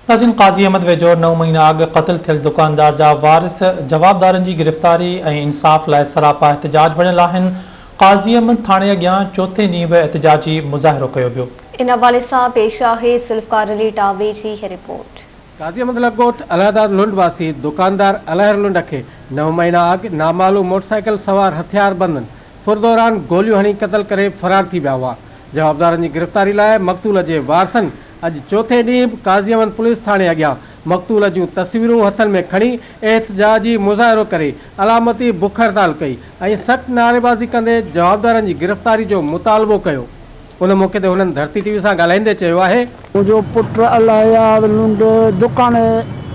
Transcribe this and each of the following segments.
नाज़रीन, काज़ी अहमद वेझो 9 महीना अॻु क़त्ल थियल दुकानदार जा वारिस जवाबदारनि जी गिरफ़्तारी ऐं इंसाफ़ लाइ सरापा एहतजाज बणियल आहिनि। काज़ी अहमद थाणे अॻियां चौथे ॾींहुं बि एहतजाजी मुज़ाहिरो कयो वियो। इन हवाले सां पेश आहे ज़ुल्फ़कार अली टावरी जी रिपोर्ट। काज़ी अहमद लॻोट अलहदार लुंड वासी दुकानदार अलहर लुंड खे 9 महीना अॻु नामालूम मोटरसाइकिल सवार हथियार बंदनि फुर दौरान गोलियूं हणी क़त्ल करे फरार थी विया हुआ। जवाबदारनि जी गिरफ़्तारी लाइ मक़तूल जे वारसनि अॼु चौथे ॾींहुं काज़ी अहमद पुलिस थाणे अॻियां मक़तूल जूं तस्वीरूं हथनि में खणी एहतजाजी मुज़ाहिरो करे अलामती बुख हड़ताल कई ऐं सख़्त नारेबाज़ी कंदे जवाबदारनि जी गिरफ़्तारी जो मुतालबो कयो। उन मौक़े ते हुननि धरती टीवी सां ॻाल्हाईंदे चयो आहे, मुंहिंजो पुटु अलहयार लुंड दुकान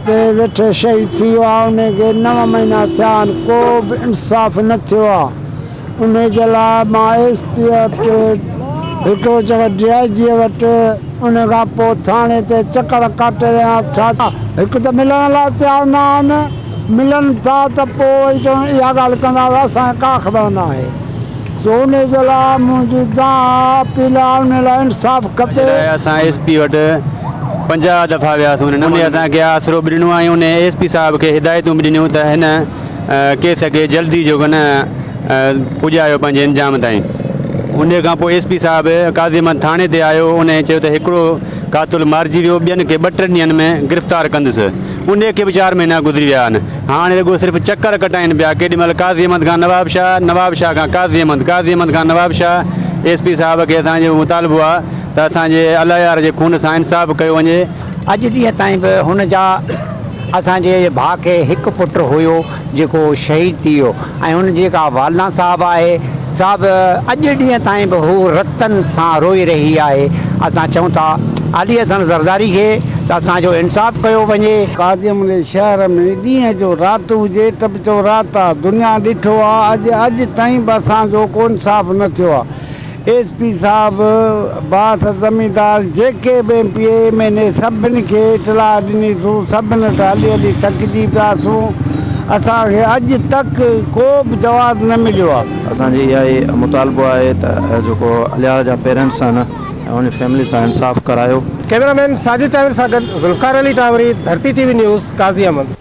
ते वेठे शहीद थी वियो आहे। उनखे 9 महीना थिया आहिनि, को बि इंसाफ़ न थियो आहे। उन जे लाइ मां SP वटि हिकिड़ो जगह DIG वटि उन खां पोइ थाणे ते चकर काटे रहिया। छा हिकु त मिलण लाइ तयारु न आहिनि, मिलनि था त पोइ चवनि इहा ॻाल्हि कंदा असांखे का ख़बर न आहे। सो उन जे लाइ मुंहिंजी अपील आहे, उन लाइ इंसाफ़ खपे। असां SP वटि 50 दफ़ा वियासीं, उन्होंने असांखे आसरो बि ॾिनो ऐं उन SP साहिब खे हिदायतूं बि ॾिनियूं त हिन केस खे जल्दी जो न पुॼायो पंहिंजे इंजाम ताईं। उन खां पोइ SP साहिबु काज़ी अहमद थाणे ते आयो। उन चयो त हिकिड़ो कातुल मारिजी वियो, ॿियनि खे 2-3 ॾींहंनि में गिरफ़्तार कंदुसि। उन खे बि 4 महीना गुज़री विया आहिनि। हाणे रुॻो सिर्फ़ु चकर कटाइनि पिया, केॾीमहिल काज़ी अहमद खां नवाब शाह, नवाब शाह खां काज़ी अहमद, काज़ी अहमद खां नवाब शाह। SP साहिब खे असांजो मुतालबो आहे त असांजे अलहयार जे खून सां इंसाफ़ कयो वञे। अॼु ॾींहं ताईं बि हुन जा असांजे भाउ खे हिकु पुटु हुयो जेको शहीद थी वियो ऐं हुन जेका वालना साहब आहे साहब अॼु ॾींहं ताईं बि हू रतन सां रोई रही आहे। असां चऊं था अली हसन ज़रदारी खे त असांजो इंसाफ़ कयो वञे। काज़ी अहमद शहर में ॾींहं जो राति हुजे त बि चओ राति आहे, दुनिया ॾिठो आहे। अॼु ताईं बि असांजो को इंसाफ़ न थियो आहे। SP साहिबु बास ज़मींदार जेके बि MPA सभिनी खे इतलाह ॾिनीसूं, सभिनी त हली हली थकिजी पियासूं। असांखे अॼु तक को बि जवाबु न मिलियो आहे। असांजी इहा ई मुतालबो आहे त जेको अलहयार जा पेरेंट्स आहिनि ऐं उन फैमिली सां इंसाफ़ करायो। कैमरामैन साजिद टावर सां गॾु ज़ुल्फ़कार अली टावरी, धरती TV न्यूज़, काज़ी अहमद।